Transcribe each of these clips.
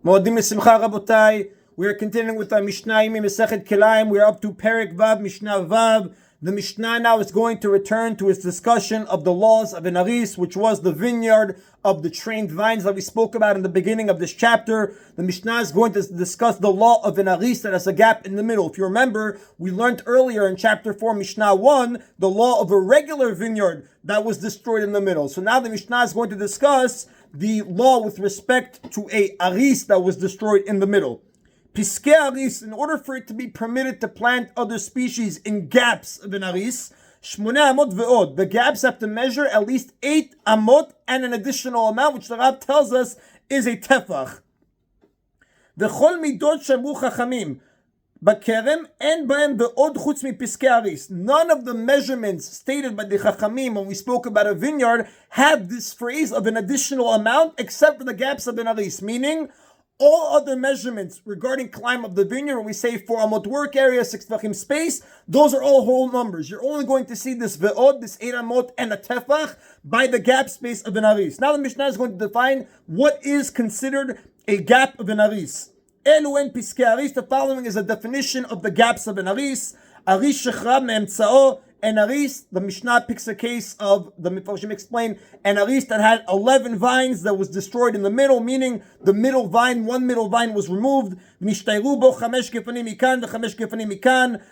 Mo'adim l'simcha rabotai. We are continuing with our Mishna Yomi Masechet Kilayim. We are up to Perek Vav, Mishnah Vav. The Mishnah now is going to return to its discussion of the laws of an aris, which was the vineyard of the trained vines that we spoke about in the beginning of this chapter. The Mishnah is going to discuss the law of an aris that has a gap in the middle. If you remember, we learned earlier in chapter 4, Mishnah 1, the law of a regular vineyard that was destroyed in the middle. So now the Mishnah is going to discuss the law with respect to a aris that was destroyed in the middle. Piskei aris, in order for it to be permitted to plant other species in gaps of an aris, shmoneh amot ve'od, the gaps have to measure at least 8 amot and an additional amount, which the Rab tells us is a tefach. V'chol midot shamu chachamim, Bakerem and b'hem ve'od chutz mipiskei aris. None of the measurements stated by the chachamim when we spoke about a vineyard have this phrase of an additional amount except for the gaps of an aris, meaning all other measurements regarding climb of the vineyard, when we say 4 amot work area, 6 tefachim space, those are all whole numbers. You're only going to see this ve'od, this 8 amot, and a tefach by the gap space of an aris. Now the Mishnah is going to define what is considered a gap of an aris. Elu en piskei aris, the following is a definition of the gaps of an aris. Aris shechra me'emtzao, an aris, the Mishnah picks a case of, the Mefarshim explain, an aris that had 11 vines that was destroyed in the middle, meaning the middle vine, one middle vine was removed. Nishtayru bo chamesh gefanim mikan v'chamesh gefanim mikan,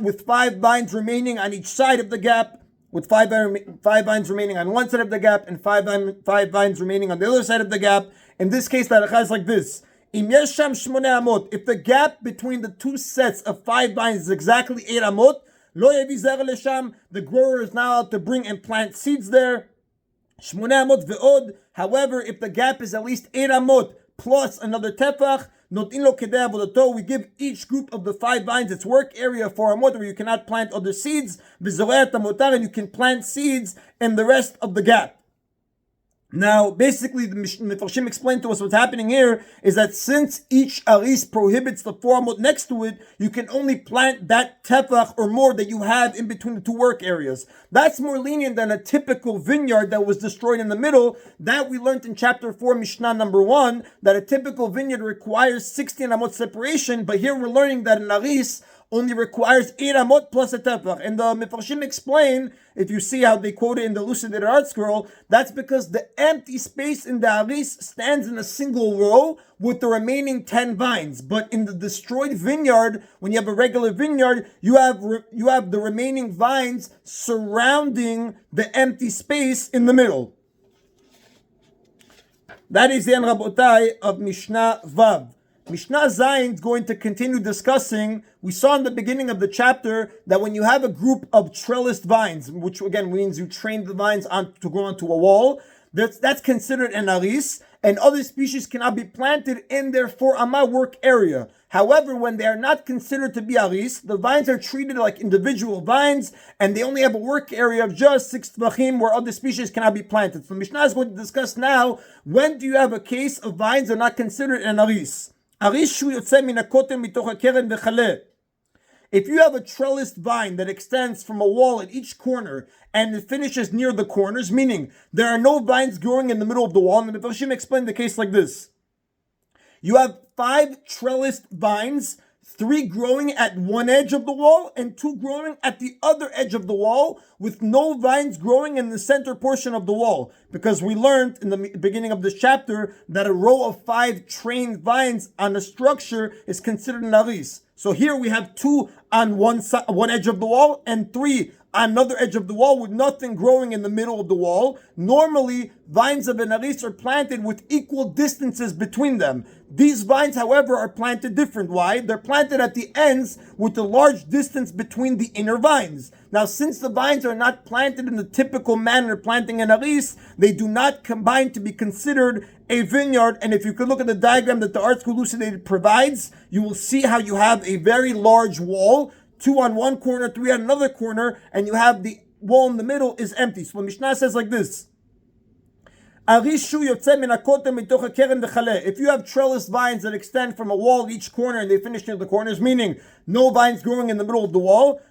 with 5 vines remaining on each side of the gap, with 5 vines remaining on one side of the gap, and 5 vines remaining on the other side of the gap. In this case, the halacha is like this. If the gap between the two sets of 5 vines is exactly 8 amot, the grower is now allowed to bring and plant seeds there. However, if the gap is at least 8 amot plus another tefach, we give each group of the 5 vines its work area for amot, where you cannot plant other seeds, and you can plant seeds in the rest of the gap. Now, basically, the Mefarshim explained to us what's happening here is that since each aris prohibits the 4 amot next to it, you can only plant that tefach or more that you have in between the 2 work areas. That's more lenient than a typical vineyard that was destroyed in the middle. That we learned in chapter 4, Mishnah number 1, that a typical vineyard requires 16 amot separation, but here we're learning that an aris only requires 8 amot plus a tefach. And the Mefarshim explain, if you see how they quote it in the elucidated art scroll, that's because the empty space in the aris stands in a single row with the remaining 10 vines. But in the destroyed vineyard, when you have a regular vineyard, you have the remaining vines surrounding the empty space in the middle. That is the end, Rabotai, of Mishnah Vav. Mishnah Zayin is going to continue discussing. We saw in the beginning of the chapter that when you have a group of trellised vines, which again means you train the vines to grow onto a wall, that's considered an aris, and other species cannot be planted in their 4 amma work area. However, when they are not considered to be aris, the vines are treated like individual vines, and they only have a work area of just 6 tvachim where other species cannot be planted. So Mishnah is going to discuss now, when do you have a case of vines that are not considered an aris? If you have a trellised vine that extends from a wall at each corner and it finishes near the corners, meaning there are no vines growing in the middle of the wall, and the Mefarshim explained the case like this. You have 5 trellised vines, 3 growing at one edge of the wall and 2 growing at the other edge of the wall, with no vines growing in the center portion of the wall. Because we learned in the beginning of this chapter that a row of 5 trained vines on a structure is considered an aris. So here we have 2 on one edge of the wall and 3 on another edge of the wall with nothing growing in the middle of the wall. Normally, vines of an aris are planted with equal distances between them. These vines, however, are planted different. Why? They're planted at the ends with a large distance between the inner vines. Now, since the vines are not planted in the typical manner planting an aris, they do not combine to be considered a vineyard. And if you could look at the diagram that the Art School Elucidated provides, you will see how you have a very large wall, 2 on one corner, 3 on another corner, and you have the wall in the middle is empty. So the Mishnah says like this. If you have trellis vines that extend from a wall to each corner and they finish near the corners, meaning no vines growing in the middle of the wall,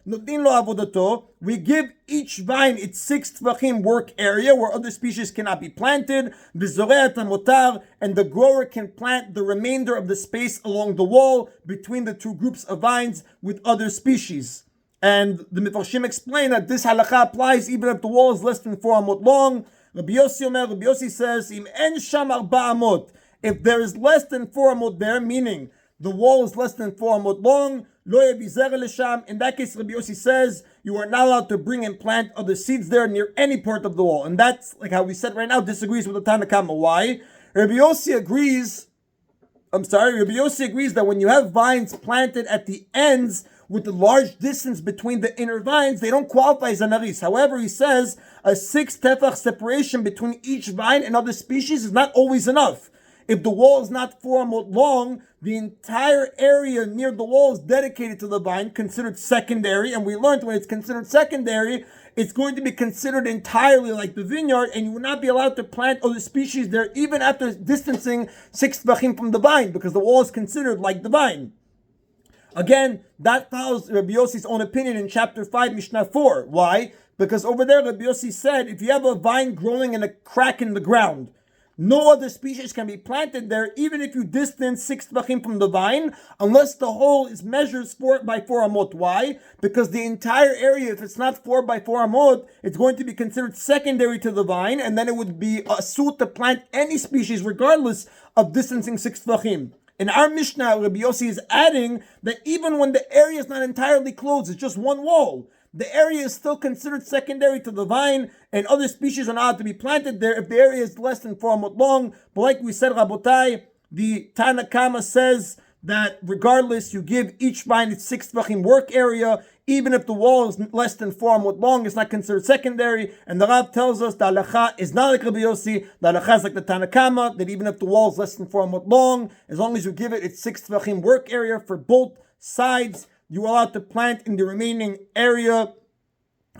we give each vine its 6 tvachim work area where other species cannot be planted, and the grower can plant the remainder of the space along the wall between the two groups of vines with other species. And the Mefarshim explain that this halakha applies even if the wall is less than 4 amot long. Rabbi Yossi says, Im en sham arba amot. If there is less than 4 amot there, meaning the wall is less than 4 amot long, lo yebizer lesham. In that case, Rabbi Yossi says you are not allowed to bring and plant other seeds there near any part of the wall. And that's like how we said right now, disagrees with the Tanna Kama. Why? Rabbi Yossi agrees that when you have vines planted at the ends with the large distance between the inner vines, they don't qualify as anaris. However, he says a 6 tefach separation between each vine and other species is not always enough. If the wall is not 4 amot long, the entire area near the wall is dedicated to the vine, considered secondary, and we learned when it's considered secondary, it's going to be considered entirely like the vineyard, and you will not be allowed to plant other species there even after distancing 6 tvachim from the vine, because the wall is considered like the vine. Again, that follows Rabbi Yossi's own opinion in chapter 5, Mishnah 4. Why? Because over there, Rabbi Yossi said, if you have a vine growing in a crack in the ground, no other species can be planted there, even if you distance 6 tvachim from the vine, unless the hole is measured 4 by 4 amot. Why? Because the entire area, if it's not 4 by 4 amot, it's going to be considered secondary to the vine, and then it would be asur to plant any species regardless of distancing 6 tvachim. In our Mishnah, Rabbi Yossi is adding that even when the area is not entirely closed, it's just one wall, the area is still considered secondary to the vine, and other species are not allowed to be planted there if the area is less than 4 amot long. But like we said, Rabotai, the Tanna Kama says that regardless, you give each vine its 6 tvachim work area, even if the wall is less than 4 amot long, it's not considered secondary. And the Rav tells us the halacha is not like Rabbi Yossi. The halacha is like the Tanna Kama, that even if the wall is less than 4 amot long, as long as you give it its 6 tvachim work area for both sides, you are allowed to plant in the remaining area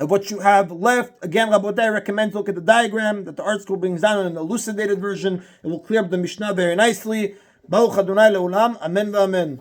of what you have left. Again, Rabotai recommends look at the diagram that the art school brings down in an elucidated version. It will clear up the Mishnah very nicely. Baruch Adonai le'olam. Amen v'amen.